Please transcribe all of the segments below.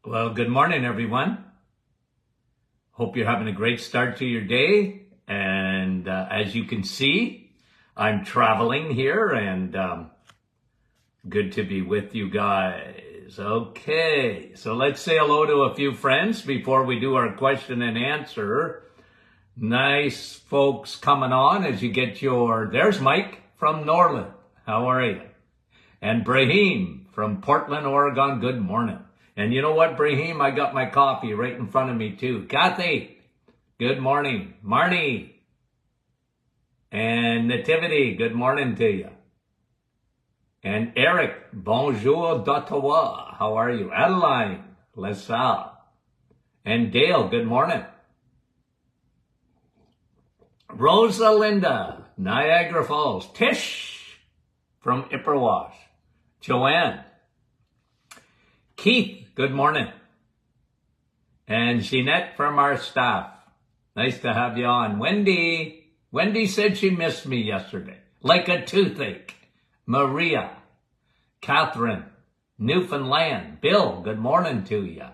Well, good morning, everyone. Hope you're having a great start to your day. And as you can see, I'm traveling here and good to be with you guys. Okay, so let's say hello to a few friends before we do our question and answer. Nice folks coming on as you get there's Mike from Norland. How are you? And Brahim from Portland, Oregon. Good morning. And you know what, Brahim? I got my coffee right in front of me too. Kathy, good morning. Marnie and Nativity, good morning to you. And Eric, bonjour d'Ottawa. How are you? Adeline, LaSalle. And Dale, good morning. Rosalinda, Niagara Falls. Tish from Ipperwash. Joanne. Keith, good morning. And Jeanette from our staff. Nice to have you on. Wendy said she missed me yesterday. Like a toothache. Maria. Catherine. Newfoundland. Bill, good morning to you.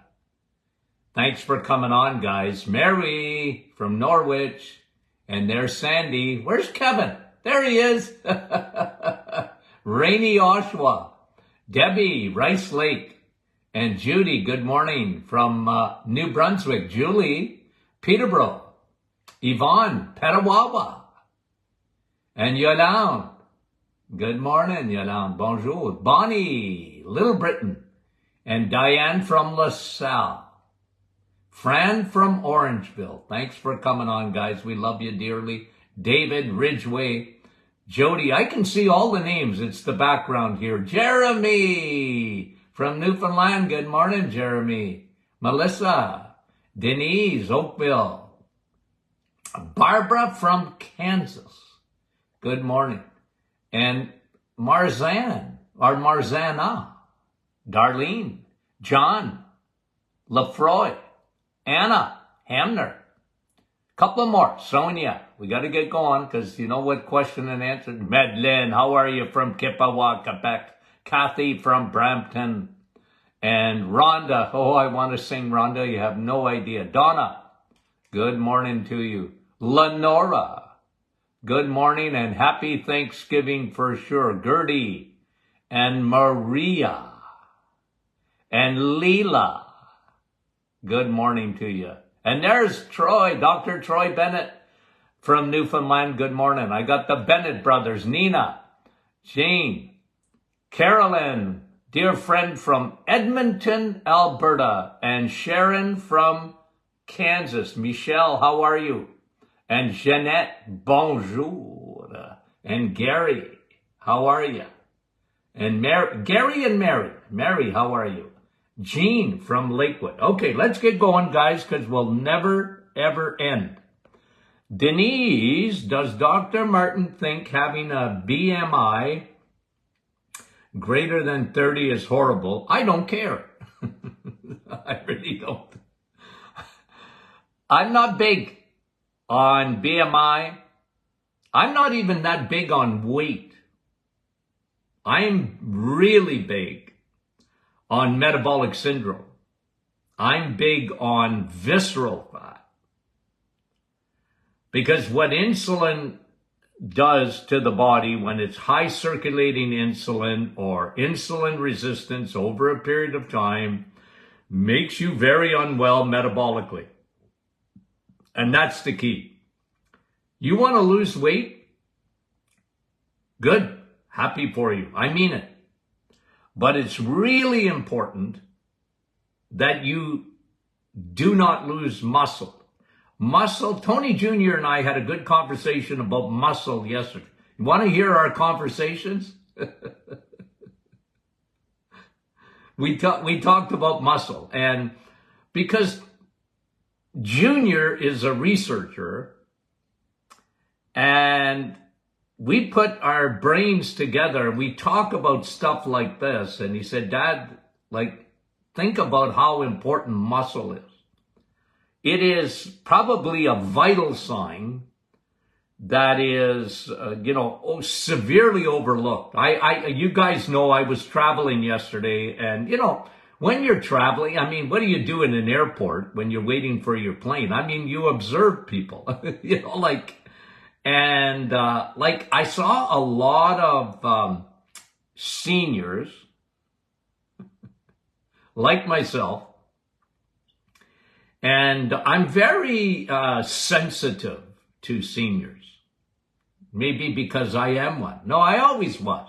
Thanks for coming on, guys. Mary from Norwich. And there's Sandy. Where's Kevin? There he is. Rainy Oshawa. Debbie, Rice Lake. And Judy, good morning from New Brunswick. Julie, Peterborough. Yvonne, Petawawa. And Yolande. Good morning, Yolande. Bonjour. Bonnie, Little Britain. And Diane from LaSalle. Fran from Orangeville. Thanks for coming on, guys. We love you dearly. David, Ridgeway. Jody, I can see all the names. It's the background here. Jeremy from Newfoundland. Good morning, Jeremy. Melissa. Denise, Oakville. Barbara from Kansas. Good morning. And Marzanne, or Marzana. Darlene. John. Lafroy. Anna. Hamner. Couple more. Sonia. We got to get going because you know what question and answer. Madeleine, how are you from Kippawa, Quebec? Kathy from Brampton. And Rhonda. Oh, I want to sing Rhonda. You have no idea. Donna. Good morning to you. Lenora. Good morning and happy Thanksgiving for sure. Gertie. And Maria. And Leela. Good morning to you. And there's Troy, Dr. Troy Bennett from Newfoundland. Good morning. I got the Bennett brothers, Nina, Jane, Carolyn, dear friend from Edmonton, Alberta, and Sharon from Kansas. Michelle, how are you? And Jeanette, bonjour. And Gary, how are you? And Gary and Mary. Mary, how are you? Jean from Lakewood. Okay, let's get going, guys, because we'll never, ever end. Denise, does Dr. Martin think having a BMI greater than 30 is horrible? I don't care. I really don't. I'm not big on BMI. I'm not even that big on weight. I'm really big on metabolic syndrome. I'm big on visceral fat. Because what insulin does to the body when it's high circulating insulin or insulin resistance over a period of time makes you very unwell metabolically. And that's the key. You want to lose weight? Good. Happy for you. I mean it. But it's really important that you do not lose muscle. Muscle, Tony Jr. and I had a good conversation about muscle yesterday. You want to hear our conversations? We talked about muscle. And because Junior is a researcher and we put our brains together and we talk about stuff like this. And he said, Dad, think about how important muscle is. It is probably a vital sign that is, severely overlooked. You guys know I was traveling yesterday and, when you're traveling, I mean, what do you do in an airport when you're waiting for your plane? I mean, you observe people, you know, like I saw a lot of seniors like myself, and I'm very sensitive to seniors. Maybe because I am one. No, I always was.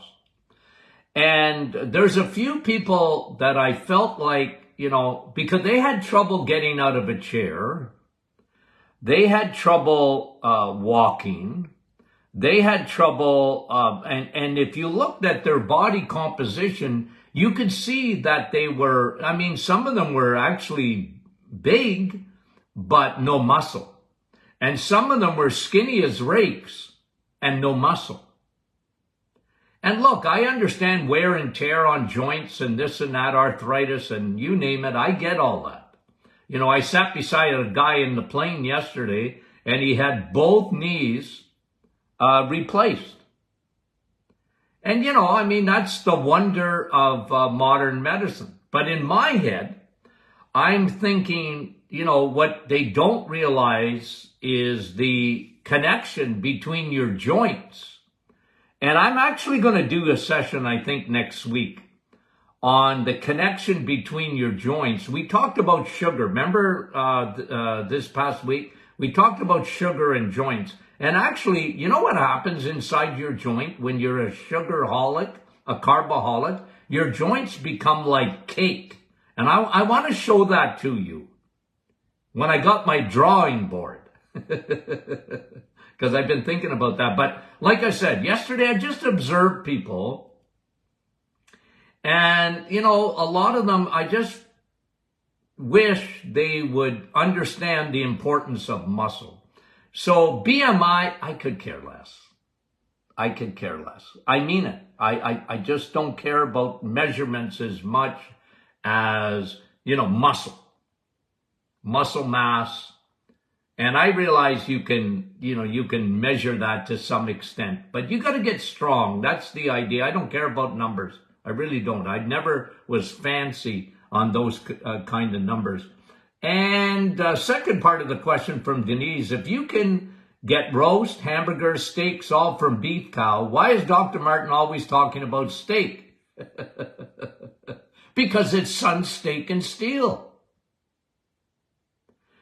And there's a few people that I felt like, you know, because they had trouble getting out of a chair. They had trouble walking. They had trouble, and if you looked at their body composition, you could see that they were, I mean, some of them were actually big, but no muscle. And some of them were skinny as rakes and no muscle. And look, I understand wear and tear on joints and this and that, arthritis and you name it. I get all that. You know, I sat beside a guy in the plane yesterday and he had both knees replaced. And, you know, I mean, that's the wonder of modern medicine. But in my head, I'm thinking, you know, what they don't realize is the connection between your joints. And I'm actually going to do a session, I think, next week on the connection between your joints. We talked about sugar. Remember this past week? We talked about sugar and joints. And actually, you know what happens inside your joint when you're a sugarholic, a carboholic? Your joints become like cake. And I want to show that to you when I got my drawing board. Because I've been thinking about that. But like I said, yesterday I just observed people. And, you know, a lot of them, I just wish they would understand the importance of muscle. So BMI, I could care less. I could care less. I mean it. I just don't care about measurements as much as, you know, muscle mass. And I realize you can measure that to some extent, but you got to get strong. That's the idea. I don't care about numbers. I really don't. I never was fancy on those kind of numbers. And second part of the question from Denise, if you can get roast, hamburgers, steaks, all from beef cow, why is Dr. Martin always talking about steak? Because it's sun, steak, and steel.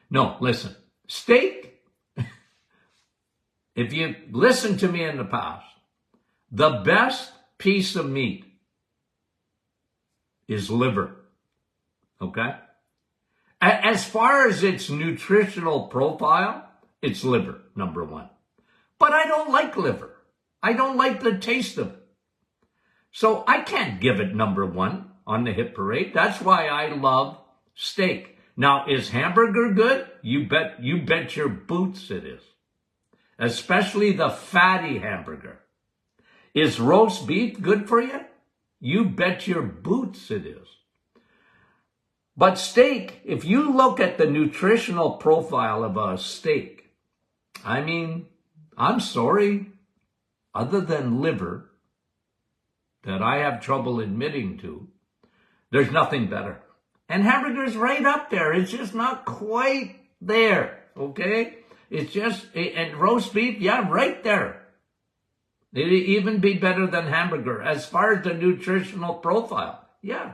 No, listen. Steak, if you listen to me in the past, the best piece of meat is liver, okay? As far as its nutritional profile, it's liver, number one. But I don't like liver. I don't like the taste of it. So I can't give it number one on the hit parade. That's why I love steak. Now, is hamburger good? You bet your boots it is. Especially the fatty hamburger. Is roast beef good for you? You bet your boots it is. But steak, if you look at the nutritional profile of a steak, I mean, I'm sorry, other than liver, that I have trouble admitting to, there's nothing better. And hamburger's right up there. It's just not quite there, okay? It's just, and roast beef, yeah, right there. It'd even be better than hamburger as far as the nutritional profile, yeah.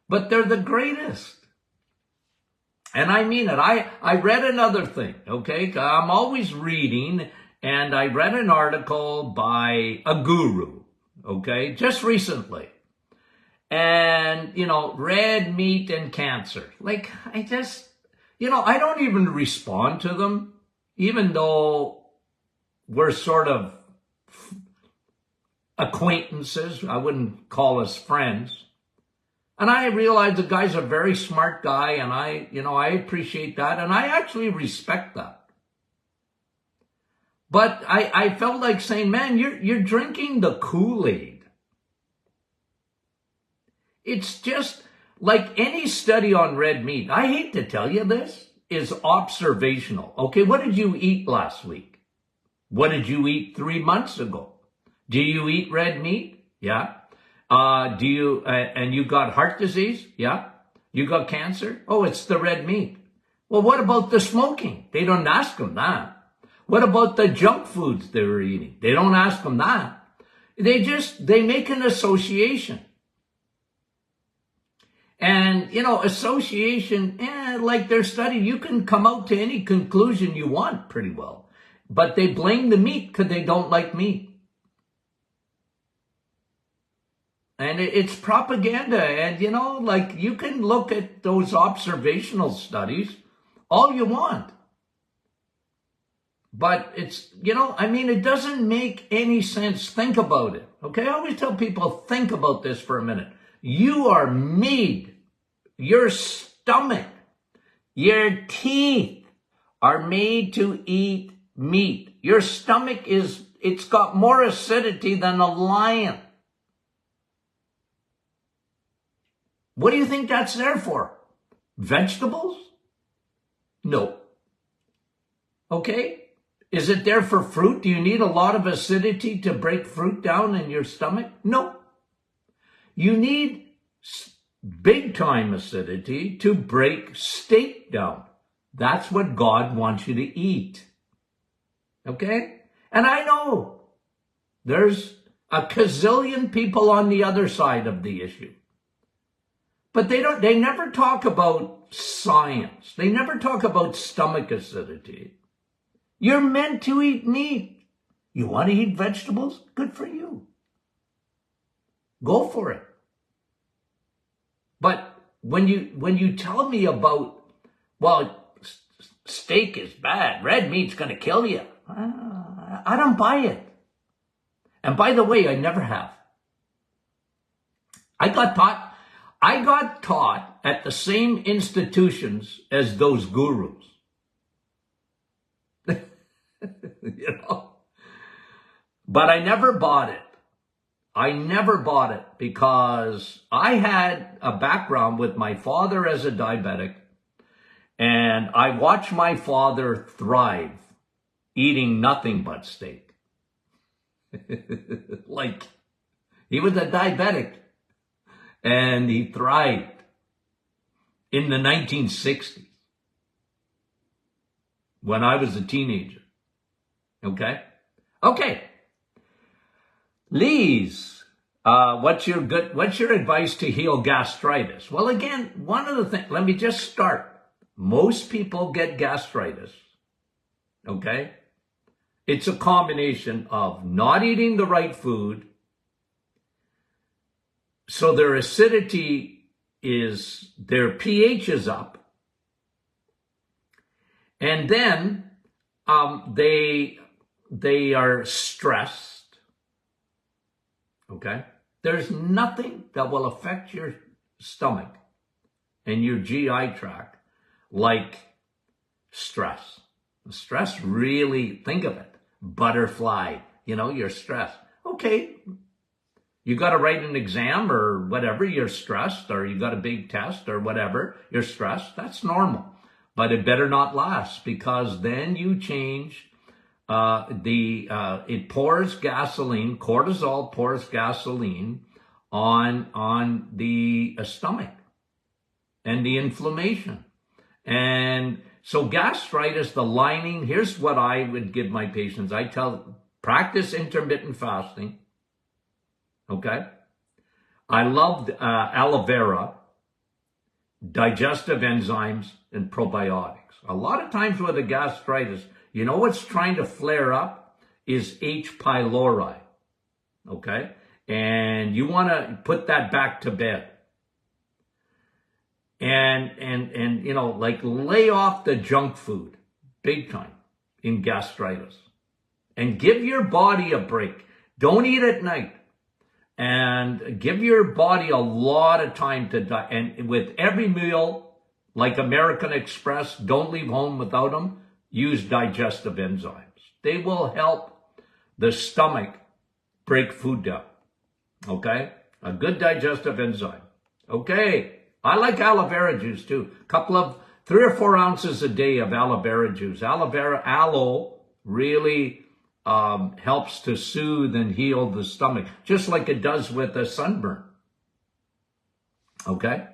But they're the greatest. And I mean it. I read another thing, okay? I'm always reading, and I read an article by a guru, okay, just recently. And, you know, red meat and cancer. Like, I just, you know, I don't even respond to them, even though we're sort of acquaintances. I wouldn't call us friends. And I realize the guy's a very smart guy, and I appreciate that, and I actually respect that. But I felt like saying, man, you're drinking the Kool-Aid. It's just like any study on red meat. I hate to tell you this, is observational. Okay, what did you eat last week? What did you eat 3 months ago? Do you eat red meat? Yeah. And you got heart disease? Yeah. You got cancer? Oh, it's the red meat. Well, what about the smoking? They don't ask them that. What about the junk foods they were eating? They don't ask them that. They make an association. And, association, like their study, you can come out to any conclusion you want pretty well. But they blame the meat because they don't like meat. And it's propaganda. And, you can look at those observational studies all you want. But it's, it doesn't make any sense. Think about it. Okay. I always tell people, think about this for a minute. You are made, your stomach, your teeth are made to eat meat. Your stomach it's got more acidity than a lion. What do you think that's there for? Vegetables? No. Okay. Is it there for fruit? Do you need a lot of acidity to break fruit down in your stomach? No. You need big time acidity to break steak down. That's what God wants you to eat. Okay? And I know there's a gazillion people on the other side of the issue. But they never talk about science. They never talk about stomach acidity. You're meant to eat meat. You want to eat vegetables? Good for you. Go for it. But when you tell me about, well, steak is bad, red meat's going to kill you, I don't buy it. And by the way, I never have. I got taught at the same institutions as those gurus. But I never bought it. I never bought it because I had a background with my father as a diabetic, and I watched my father thrive eating nothing but steak. Like, he was a diabetic and he thrived in the 1960s when I was a teenager. Okay. Lise, what's your advice to heal gastritis? Well, again, one of the things, let me just start. Most people get gastritis. Okay. It's a combination of not eating the right food, so their acidity their pH is up, and then they are stressed. Okay? There's nothing that will affect your stomach and your GI tract like stress. Stress, really, think of it. Butterfly, you're stressed. Okay. You got to write an exam or whatever, you're stressed, or you got a big test or whatever, you're stressed. That's normal. But it better not last, because then you change it pours gasoline, cortisol pours gasoline on the stomach and the inflammation. And so gastritis, the lining, here's what I would give my patients. I practice intermittent fasting. Okay. I love aloe vera, digestive enzymes, and probiotics. A lot of times with the gastritis, what's trying to flare up is H. pylori. Okay. And you want to put that back to bed. And lay off the junk food big time in gastritis and give your body a break. Don't eat at night, and give your body a lot of time to die. And with every meal, like American Express, don't leave home without them. Use digestive enzymes. They will help the stomach break food down. Okay. A good digestive enzyme. Okay. I like aloe vera juice too. 3 or 4 ounces a day of aloe vera juice. Aloe really helps to soothe and heal the stomach, just like it does with a sunburn. Okay.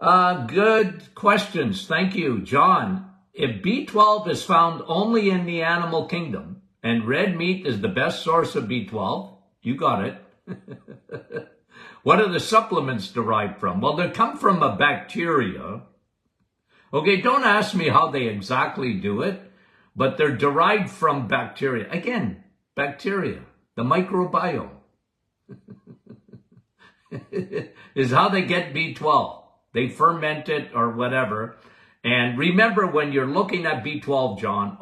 Good questions. Thank you, John. If B12 is found only in the animal kingdom and red meat is the best source of B12, you got it. What are the supplements derived from? Well, they come from a bacteria. Okay, don't ask me how they exactly do it, but they're derived from bacteria. Again, bacteria, the microbiome is how they get B12. They ferment it or whatever. And remember, when you're looking at B12, John,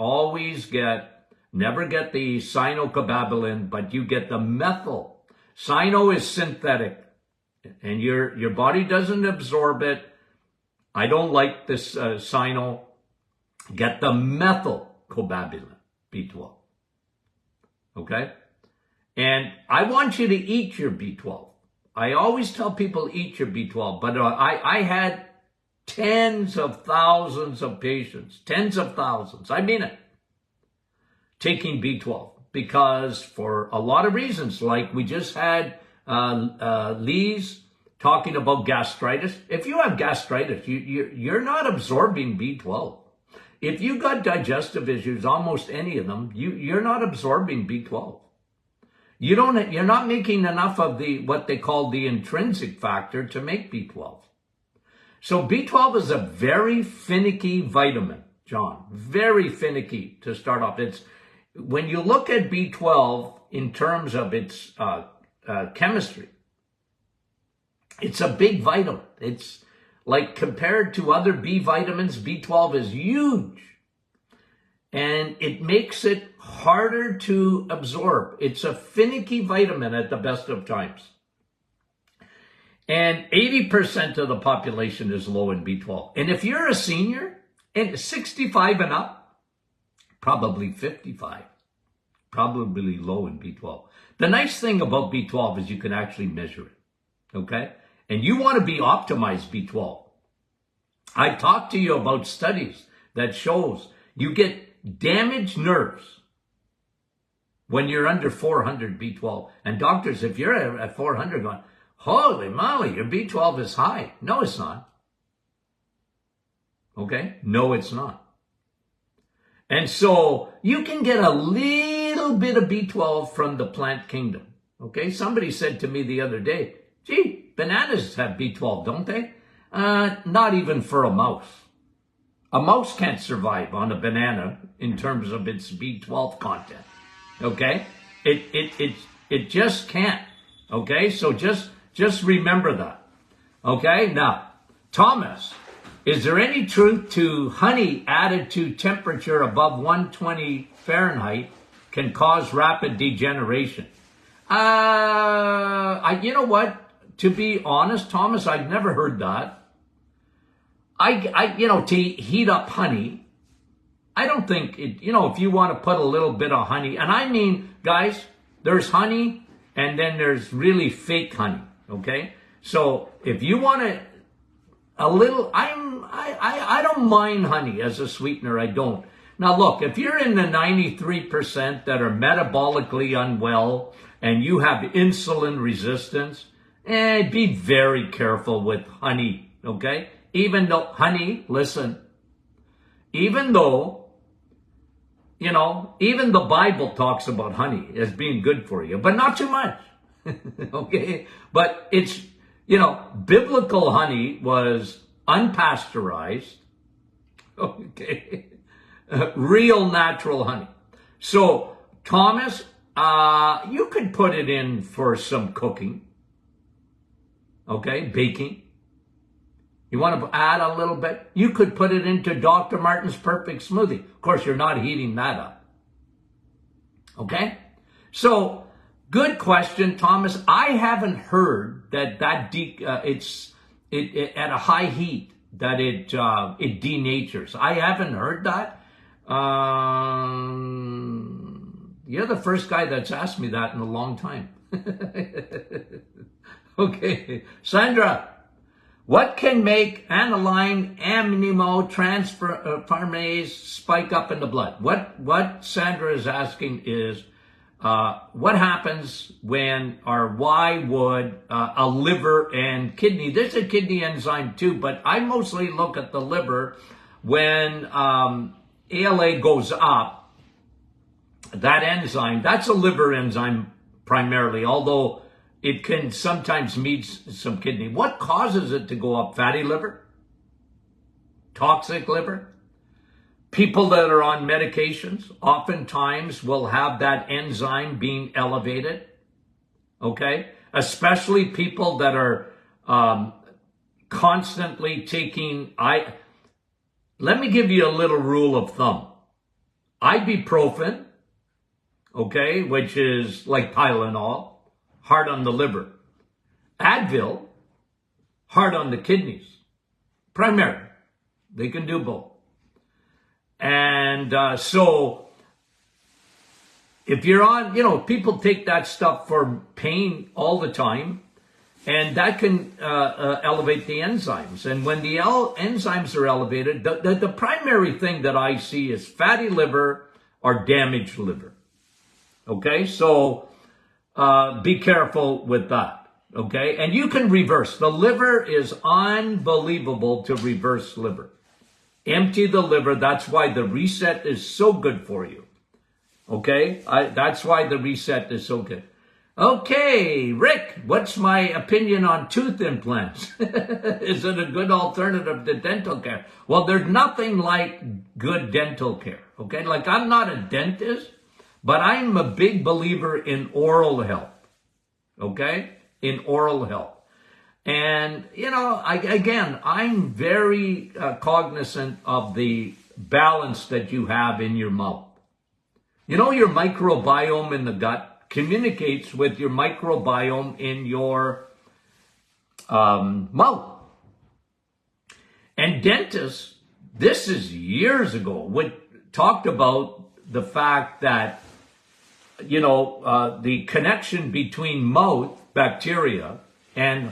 never get the cyanocobalamin, but you get the methyl. Cyano is synthetic, and your body doesn't absorb it. I don't like this cyano. Get the methylcobalamin, B12. Okay? And I want you to eat your B12. I always tell people eat your B12, but I had tens of thousands of patients, tens of thousands, I mean it, taking B12 because for a lot of reasons, like we just had Lee's talking about gastritis. If you have gastritis, you're not absorbing B12. If you got digestive issues, almost any of them, you're not absorbing B12. You're not making enough of what they call the intrinsic factor to make B12. So B12 is a very finicky vitamin, John, very finicky to start off. When you look at B12 in terms of its chemistry, it's a big vitamin. It's like compared to other B vitamins, B12 is huge. And it makes it harder to absorb. It's a finicky vitamin at the best of times. And 80% of the population is low in B12. And if you're a senior and 65 and up, probably 55, probably low in B12. The nice thing about B12 is you can actually measure it, okay? And you want to be optimized B12. I talked to you about studies that shows you get damaged nerves when you're under 400 B12. And doctors, if you're at 400 going, holy moly, your B12 is high. No, it's not. Okay? No, it's not. And so you can get a little bit of B12 from the plant kingdom. Okay? Somebody said to me the other day, gee, bananas have B12, don't they? Not even for a mouse. A mouse can't survive on a banana in terms of its B12 content. Okay? It just can't. Okay? So just remember that. Okay? Now, Thomas, is there any truth to honey added to temperature above 120 Fahrenheit can cause rapid degeneration? You know what? To be honest, Thomas, I've never heard that. To heat up honey, I don't think if you want to put a little bit of honey, and I mean, guys, there's honey and then there's really fake honey. Okay. So if you want a little, I don't mind honey as a sweetener. I don't. Now look, if you're in the 93% that are metabolically unwell and you have insulin resistance, be very careful with honey. Okay. Even though honey, listen, even though, even the Bible talks about honey as being good for you, but not too much. Okay. But it's, biblical honey was unpasteurized. Okay. Real natural honey. So Thomas, you could put it in for some cooking. Okay. Baking. You want to add a little bit? You could put it into Dr. Martin's Perfect Smoothie. Of course, you're not heating that up. Okay? So, good question, Thomas. I haven't heard that it's at a high heat that it denatures. I haven't heard that. You're the first guy that's asked me that in a long time. Okay. Sandra. What can make aniline aminotransferase spike up in the blood? What Sandra is asking is, what happens when, or why would a liver and kidney, there's a kidney enzyme too, but I mostly look at the liver when ALA goes up. That enzyme, that's a liver enzyme primarily, although it can sometimes meet some kidney. What causes it to go up? Fatty liver? Toxic liver? People that are on medications oftentimes will have that enzyme being elevated, okay? Especially people that are constantly taking, let me give you a little rule of thumb. Ibuprofen, okay, which is like Tylenol, hard on the liver. Advil, hard on the kidneys, primarily. They can do both. And so if you're on, people take that stuff for pain all the time, and that can elevate the enzymes. And when the enzymes are elevated, the primary thing that I see is fatty liver or damaged liver. Okay, so be careful with that. Okay, and you can reverse. The liver is unbelievable to reverse liver. Empty the liver. That's why the reset is so good for you. Okay? That's why the reset is so good. Okay, Rick, what's my opinion on tooth implants? Is it a good alternative to dental care? Well, there's nothing like good dental care. Okay? Like, I'm not a dentist, but I'm a big believer in oral health. Okay? In oral health. And, I'm very cognizant of the balance that you have in your mouth. Your microbiome in the gut communicates with your microbiome in your mouth. And dentists, this is years ago, talked about the fact that, the connection between mouth bacteria and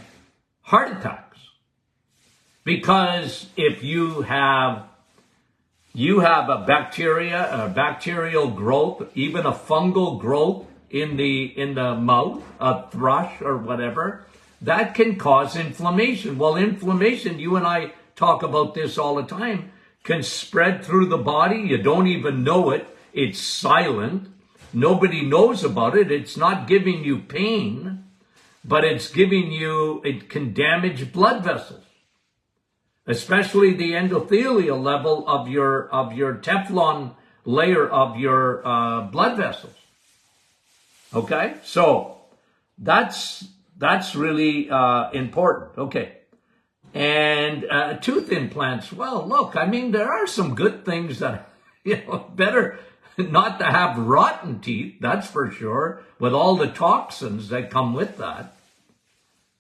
heart attacks. Because if you have a bacterial growth, even a fungal growth in the mouth, a thrush or whatever, that can cause inflammation. Well, inflammation, you and I talk about this all the time, can spread through the body. You don't even know it. It's silent. Nobody knows about it. It's not giving you pain, but it can damage blood vessels, especially the endothelial level of your Teflon layer of your blood vessels. Okay, so that's really important. Okay, and tooth implants. Well, look, there are some good things that better not to have rotten teeth. That's for sure, with all the toxins that come with that.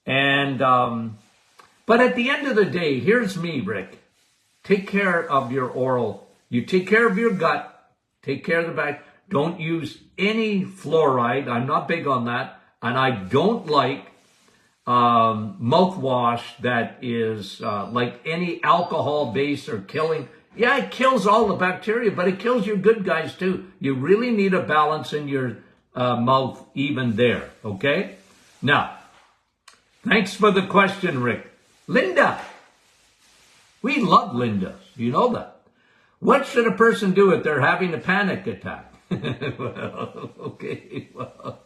And but at the end of the day, here's me, Rick. Take care of your oral. You take care of your gut. Take care of the back. Don't use any fluoride. I'm not big on that. And I don't like mouthwash that is like any alcohol base or killing. Yeah, it kills all the bacteria, but it kills your good guys too. You really need a balance in your mouth even there, okay? Now, thanks for the question, Rick. Linda. We love Linda. You know that. What should a person do if they're having a panic attack? Well, okay. Well,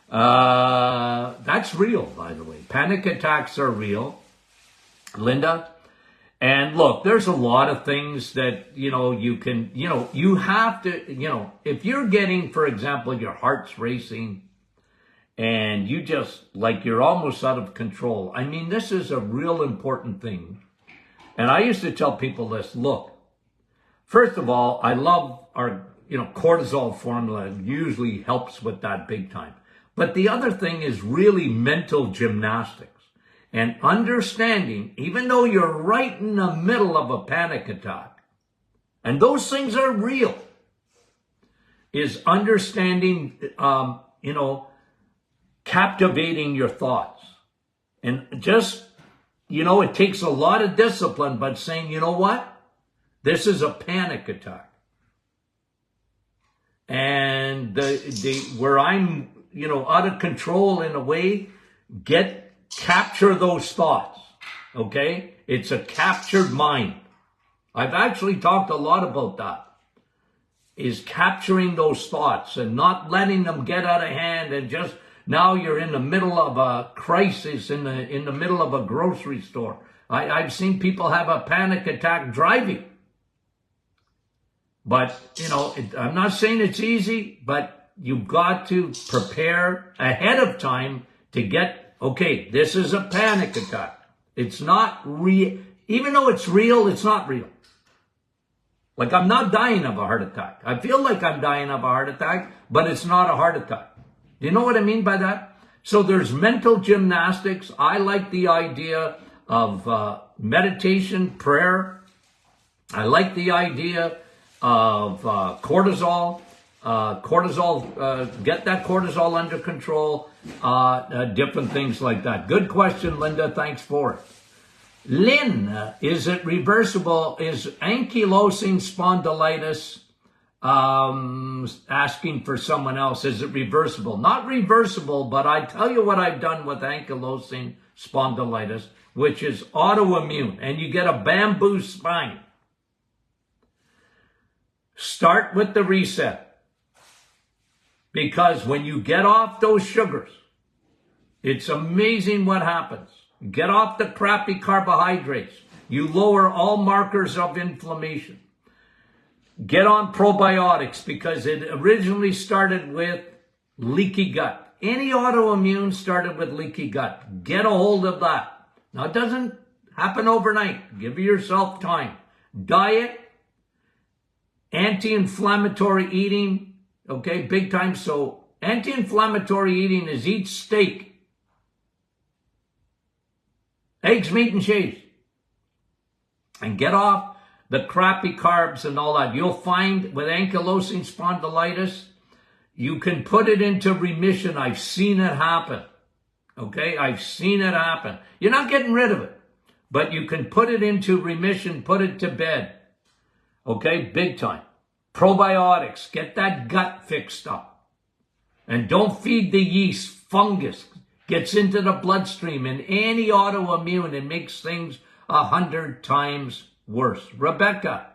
that's real, by the way. Panic attacks are real, Linda. And look, there's a lot of things that, you can, you have to, if you're getting, for example, your heart's racing, and you just, you're almost out of control. This is a real important thing. And I used to tell people this, look, first of all, I love our, cortisol formula. It usually helps with that big time. But the other thing is really mental gymnastics and understanding, even though you're right in the middle of a panic attack, and those things are real, is understanding, captivating your thoughts. And just, it takes a lot of discipline, but saying, you know what? This is a panic attack. and where I'm, out of control in a way, capture those thoughts. Okay? It's a captured mind. I've actually talked a lot about that. Is capturing those thoughts and not letting them get out of hand, and just now you're in the middle of a crisis in the middle of a grocery store. I've seen people have a panic attack driving. But, I'm not saying it's easy, but you've got to prepare ahead of time to get, okay, this is a panic attack. It's not real. Even though it's real, it's not real. Like, I'm not dying of a heart attack. I feel like I'm dying of a heart attack, but it's not a heart attack. Do you know what I mean by that? So there's mental gymnastics. I like the idea of meditation, prayer. I like the idea of cortisol. Get that cortisol under control. Different things like that. Good question, Linda. Thanks for it. Lynn, is it reversible? Is ankylosing spondylitis, asking for someone else, is it reversible? Not reversible, but I tell you what I've done with ankylosing spondylitis, which is autoimmune, and you get a bamboo spine. Start with the reset, because when you get off those sugars, it's amazing what happens. Get off the crappy carbohydrates. You lower all markers of inflammation. Get on probiotics, because it originally started with leaky gut. Any autoimmune started with leaky gut. Get a hold of that. Now, it doesn't happen overnight. Give yourself time. Diet, anti-inflammatory eating, okay, big time. So anti-inflammatory eating is eat steak, eggs, meat, and cheese. And get off the crappy carbs and all that. You'll find with ankylosing spondylitis, you can put it into remission. I've seen it happen. Okay? I've seen it happen. You're not getting rid of it, but you can put it into remission, put it to bed. Okay? Big time. Probiotics. Get that gut fixed up. And don't feed the yeast. Fungus gets into the bloodstream, and any autoimmune, it makes things 100 times worse. Rebecca,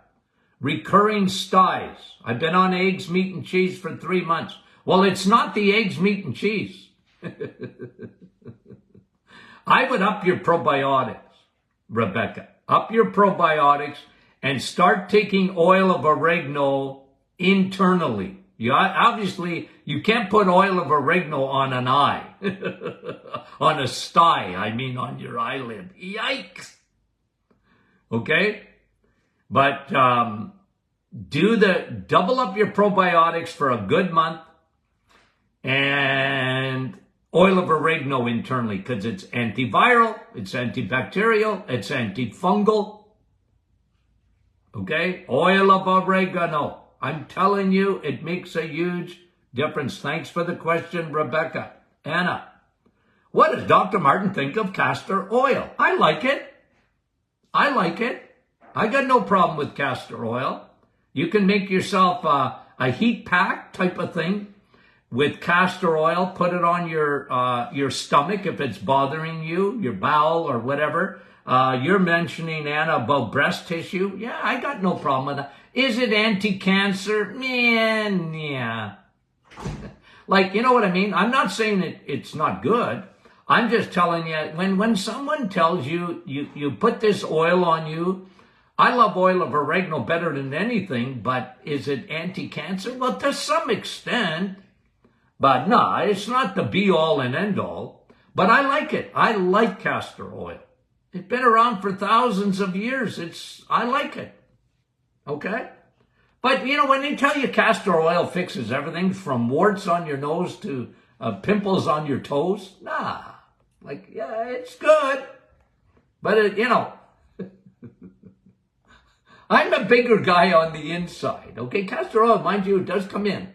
recurring styes. I've been on eggs, meat, and cheese for 3 months. Well, it's not the eggs, meat, and cheese. I would up your probiotics, Rebecca. Up your probiotics and start taking oil of oregano internally. Obviously, you can't put oil of oregano on an eye, on a sty, on your eyelid. Yikes. Okay? But double up your probiotics for a good month, and oil of oregano internally, because it's antiviral, it's antibacterial, it's antifungal. Okay? Oil of oregano. I'm telling you, it makes a huge difference. Thanks for the question, Rebecca. Anna, what does Dr. Martin think of castor oil? I like it. I like it. I got no problem with castor oil. You can make yourself a heat pack type of thing with castor oil. Put it on your stomach if it's bothering you, your bowel or whatever. You're mentioning, Anna, about breast tissue. Yeah, I got no problem with that. Is it anti-cancer? Man, yeah. Like, you know what I mean? I'm not saying it's not good. I'm just telling you, when someone tells you, you put this oil on you, I love oil of oregano better than anything, but is it anti-cancer? Well, to some extent. But no, it's not the be-all and end-all. But I like it. I like castor oil. It's been around for thousands of years. I like it. Okay? But, when they tell you castor oil fixes everything from warts on your nose to pimples on your toes, nah. Like, yeah, it's good. But, I'm a bigger guy on the inside. Okay? Castor oil, mind you, it does come in.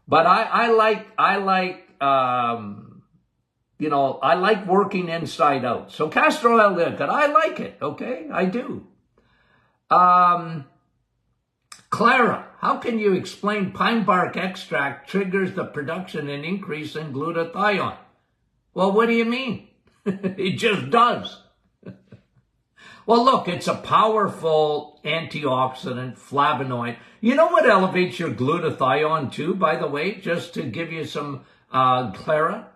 But I like working inside out. So castor oil, good. I like it. Okay? I do. Clara, how can you explain pine bark extract triggers the production and increase in glutathione? Well, what do you mean? It just does. Well, look, it's a powerful antioxidant, flavonoid. You know what elevates your glutathione too, by the way, just to give you some Clara?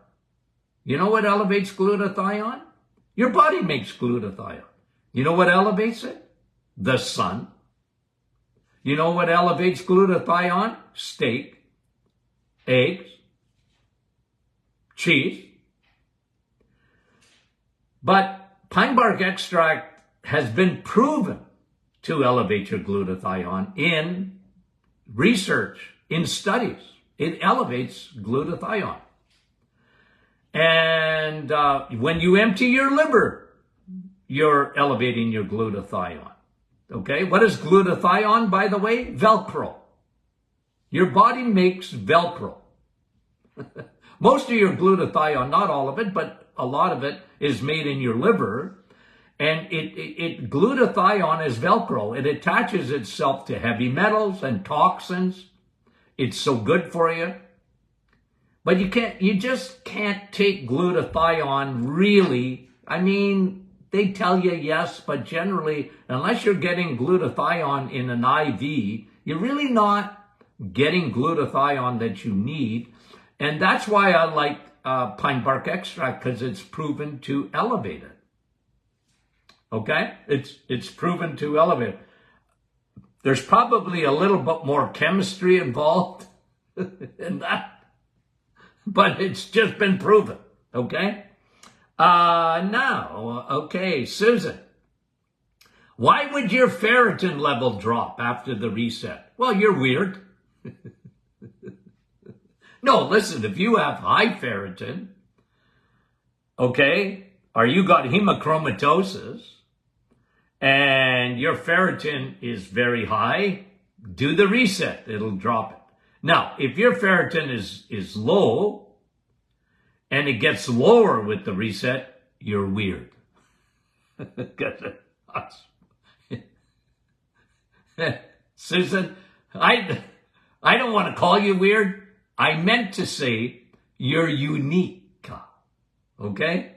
You know what elevates glutathione? Your body makes glutathione. You know what elevates it? The sun. You know what elevates glutathione? Steak, eggs, cheese. But pine bark extract has been proven to elevate your glutathione in research, in studies. It elevates glutathione. And when you empty your liver, you're elevating your glutathione. Okay, what is glutathione, by the way? Velcro. Your body makes Velcro. Most of your glutathione, not all of it, but a lot of it is made in your liver. And glutathione is Velcro. It attaches itself to heavy metals and toxins. It's so good for you. But you just can't take glutathione really. I mean, they tell you yes, but generally, unless you're getting glutathione in an IV, you're really not getting glutathione that you need. And that's why I like pine bark extract, because it's proven to elevate it. Okay? It's proven to elevate it. There's probably a little bit more chemistry involved in that, but it's just been proven. Okay? Now, okay, Susan, why would your ferritin level drop after the reset? Well, you're weird. No, listen, if you have high ferritin, okay, or you got hemochromatosis, and your ferritin is very high, do the reset. It'll drop it. Now, if your ferritin is low, and it gets lower with the reset, you're weird. Susan, I don't want to call you weird. I meant to say you're unique. Okay?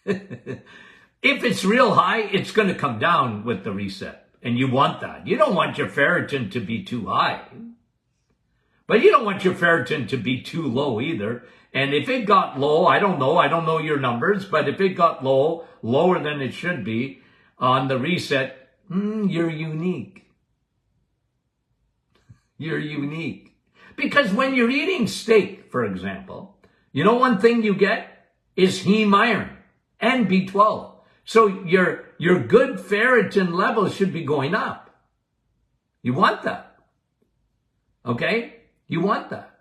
If it's real high, it's going to come down with the reset. And you want that. You don't want your ferritin to be too high. But you don't want your ferritin to be too low either. And if it got low, I don't know your numbers, but if it got low, lower than it should be on the reset, you're unique. You're unique. Because when you're eating steak, for example, you know one thing you get is heme iron and B12. So your good ferritin levels should be going up. You want that. Okay? You want that.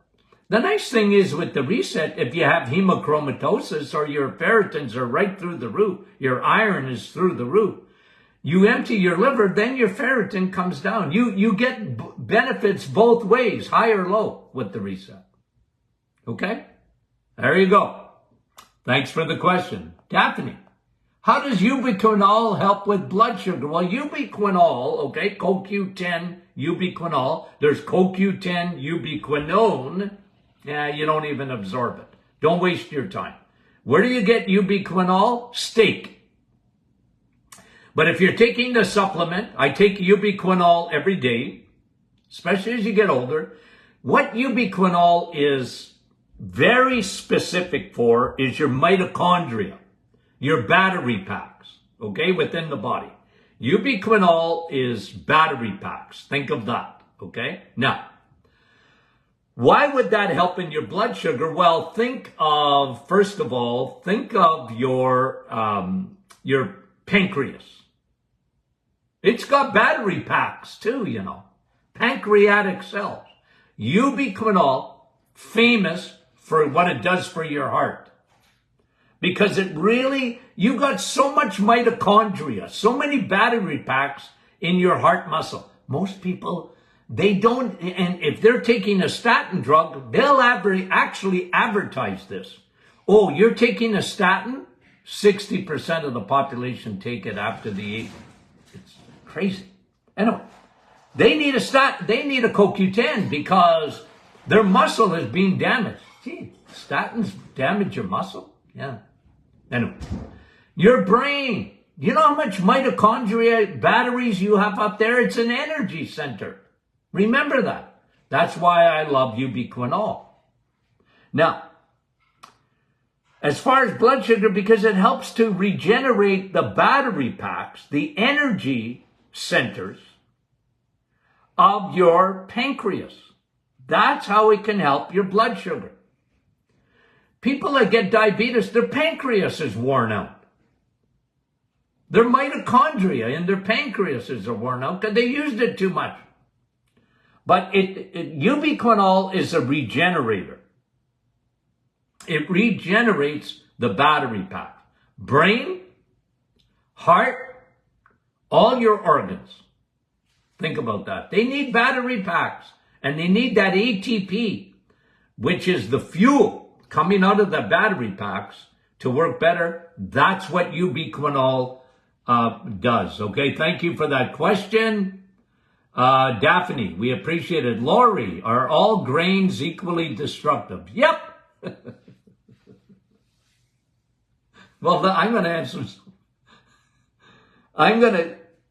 The nice thing is with the reset, if you have hemochromatosis or your ferritins are right through the roof, your iron is through the roof, you empty your liver, then your ferritin comes down. You get benefits both ways, high or low, with the reset. Okay? There you go. Thanks for the question. Daphne, how does ubiquinol help with blood sugar? Well, ubiquinol, okay, CoQ10, ubiquinol. There's CoQ10, ubiquinone. Yeah, you don't even absorb it. Don't waste your time. Where do you get ubiquinol? Steak. But if you're taking the supplement, I take ubiquinol every day, especially as you get older. What ubiquinol is very specific for is your mitochondria, your battery packs, okay, within the body. Ubiquinol is battery packs. Think of that, okay? Now, why would that help in your blood sugar? Well, first of all, think of your pancreas. It's got battery packs too, you know. Pancreatic cells. Ubiquinol, famous for what it does for your heart. Because you got so much mitochondria, so many battery packs in your heart muscle. Most people, they don't, and if they're taking a statin drug, they'll actually advertise this. Oh, you're taking a statin? 60% of the population take it after the 80s. It's crazy. Anyway, They need a CoQ10 because their muscle is being damaged. Gee, statins damage your muscle? Yeah. Anyway, your brain. You know how much mitochondria batteries you have up there? It's an energy center. Remember that. That's why I love ubiquinol. Now, as far as blood sugar, because it helps to regenerate the battery packs, the energy centers of your pancreas. That's how it can help your blood sugar. People that get diabetes, their pancreas is worn out. Their mitochondria in their pancreases are worn out because they used it too much. But ubiquinol is a regenerator. It regenerates the battery pack. Brain, heart, all your organs. Think about that. They need battery packs and they need that ATP, which is the fuel coming out of the battery packs to work better. That's what ubiquinol does. Okay, thank you for that question. Daphne, we appreciate it. Lori, are all grains equally destructive? Yep. Well, I'm going to answer.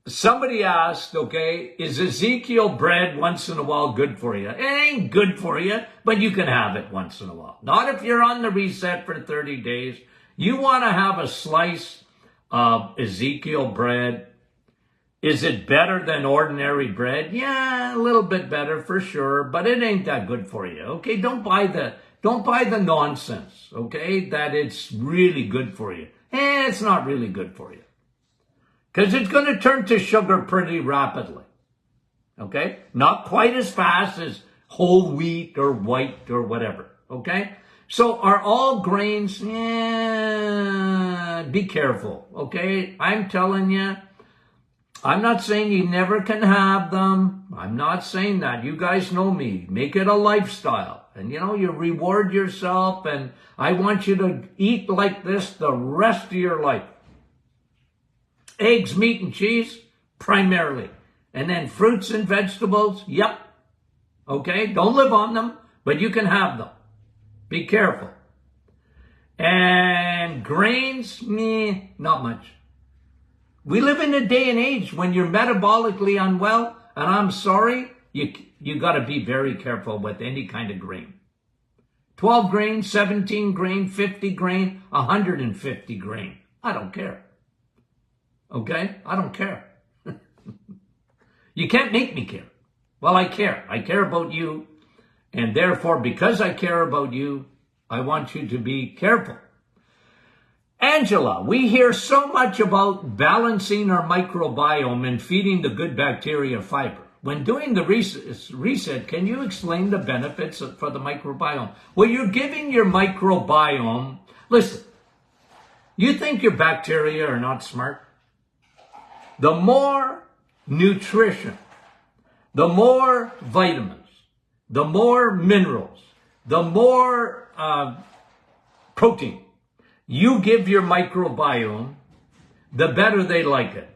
Somebody asked, okay, is Ezekiel bread once in a while good for you? It ain't good for you, but you can have it once in a while. Not if you're on the reset for 30 days. You want to have a slice of Ezekiel bread. Is it better than ordinary bread? Yeah, a little bit better for sure, but it ain't that good for you. Okay, don't buy the nonsense, okay, that it's really good for you. It's not really good for you. Because it's going to turn to sugar pretty rapidly. Okay? Not quite as fast as whole wheat or white or whatever. Okay? So are all grains? Be careful. Okay? I'm telling you. I'm not saying you never can have them. I'm not saying that. You guys know me. Make it a lifestyle. And you reward yourself. And I want you to eat like this the rest of your life. Eggs, meat, and cheese, primarily. And then fruits and vegetables, yep. Okay, don't live on them, but you can have them. Be careful. And grains, not much. We live in a day and age when you're metabolically unwell, and I'm sorry, you got to be very careful with any kind of grain. 12 grain, 17 grain, 50 grain, 150 grain. I don't care. Okay? I don't care. You can't make me care. Well, I care. I care about you. And therefore, because I care about you, I want you to be careful. Angela, we hear so much about balancing our microbiome and feeding the good bacteria fiber. When doing the reset, can you explain the benefits for the microbiome? Well, you're giving your microbiome, listen, you think your bacteria are not smart? The more nutrition, the more vitamins, the more minerals, the more protein you give your microbiome, the better they like it.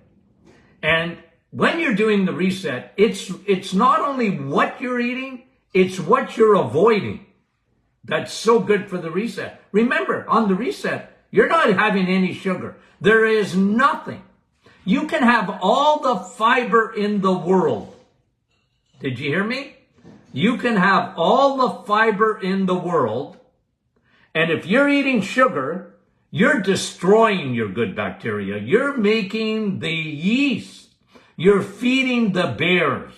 And when you're doing the reset, it's not only what you're eating, it's what you're avoiding. That's so good for the reset. Remember, on the reset, you're not having any sugar. There is nothing. You can have all the fiber in the world. Did you hear me? You can have all the fiber in the world. And if you're eating sugar, you're destroying your good bacteria. You're making the yeast. You're feeding the bears.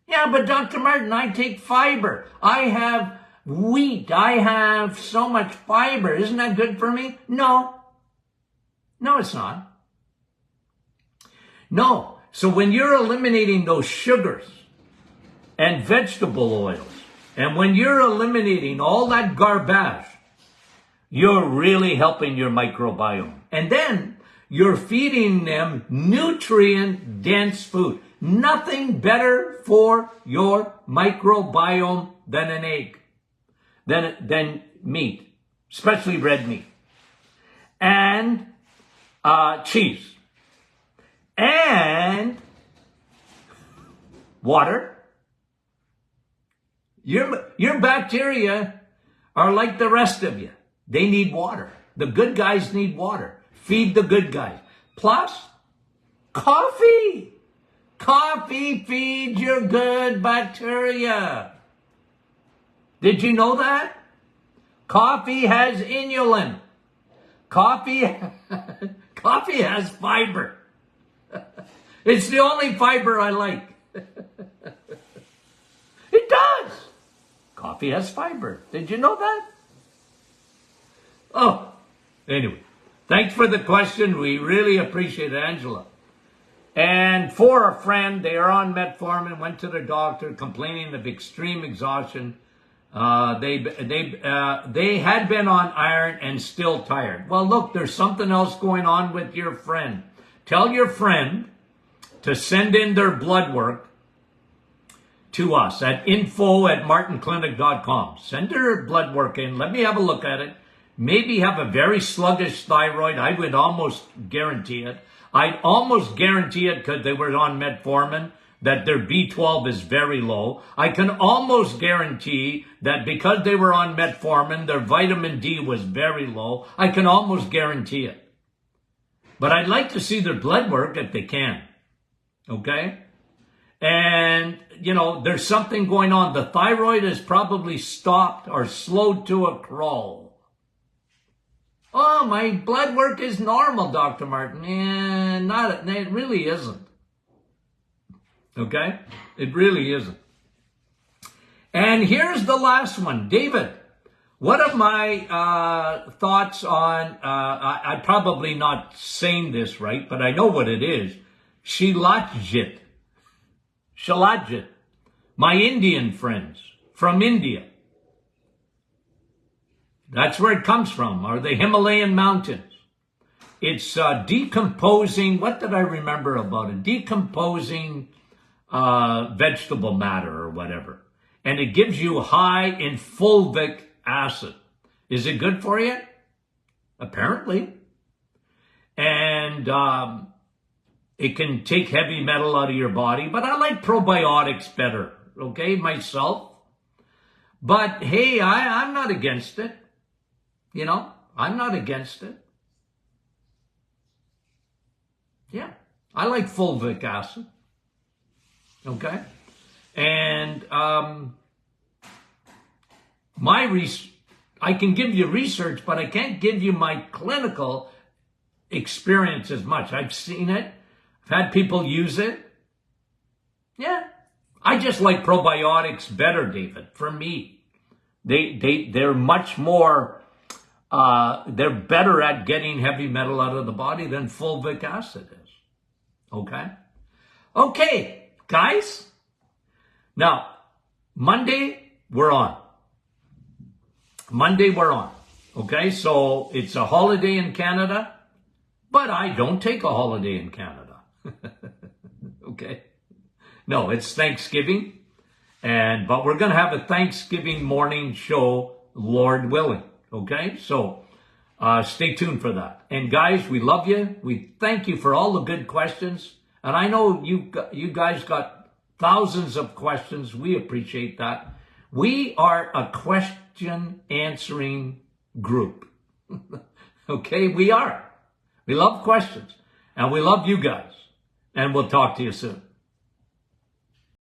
Yeah, but Dr. Martin, I take fiber. I have wheat. I have so much fiber. Isn't that good for me? No. No, it's not. No. So when you're eliminating those sugars and vegetable oils, and when you're eliminating all that garbage, you're really helping your microbiome. And then you're feeding them nutrient-dense food. Nothing better for your microbiome than an egg, than meat, especially red meat, and cheese. And Water. Your bacteria are like the rest of you. They need water. The good guys need water. Feed the good guys. Plus, coffee. Coffee feeds your good bacteria. Did you know that? Coffee has inulin. Coffee has fiber. It's the only fiber I like. It does. Coffee has fiber. Did you know that? Oh, anyway. Thanks for the question. We really appreciate it, Angela. And for a friend, they are on metformin, went to their doctor complaining of extreme exhaustion. They had been on iron and still tired. Well, look, there's something else going on with your friend. Tell your friend to send in their blood work to us at info@martinclinic.com. Send their blood work in. Let me have a look at it. Maybe have a very sluggish thyroid. I would almost guarantee it. I'd almost guarantee it because they were on metformin that their B12 is very low. I can almost guarantee that because they were on metformin, their vitamin D was very low. I can almost guarantee it. But I'd like to see their blood work if they can. Okay? And, you know, there's something going on. The thyroid is probably stopped or slowed to a crawl. Oh, my blood work is normal, Dr. Martin. It really isn't. Okay? It really isn't. And here's the last one. David, what are my thoughts on, I'm probably not saying this right, but I know what it is. Shilajit. Shilajit. My Indian friends from India. That's where it comes from, or the Himalayan mountains. It's decomposing, what did I remember about it? Decomposing vegetable matter or whatever. And it gives you high in fulvic acid. Is it good for you? Apparently. And it can take heavy metal out of your body, but I like probiotics better, okay, myself. But hey, I'm not against it. You know, I'm not against it. Yeah, I like fulvic acid. Okay? And I can give you research, but I can't give you my clinical experience as much. I've seen it. I've had people use it. Yeah. I just like probiotics better, David, for me. They're much more... they're better at getting heavy metal out of the body than fulvic acid is. Okay? Okay, guys. Now, Monday, we're on. Okay, so it's a holiday in Canada, but I don't take a holiday in Canada. Okay? No, it's Thanksgiving, but we're going to have a Thanksgiving morning show, Lord willing. Okay, so stay tuned for that. And guys, we love you. We thank you for all the good questions. And I know you guys got thousands of questions. We appreciate that. We are a question answering group. Okay, we are. We love questions. And we love you guys. And we'll talk to you soon.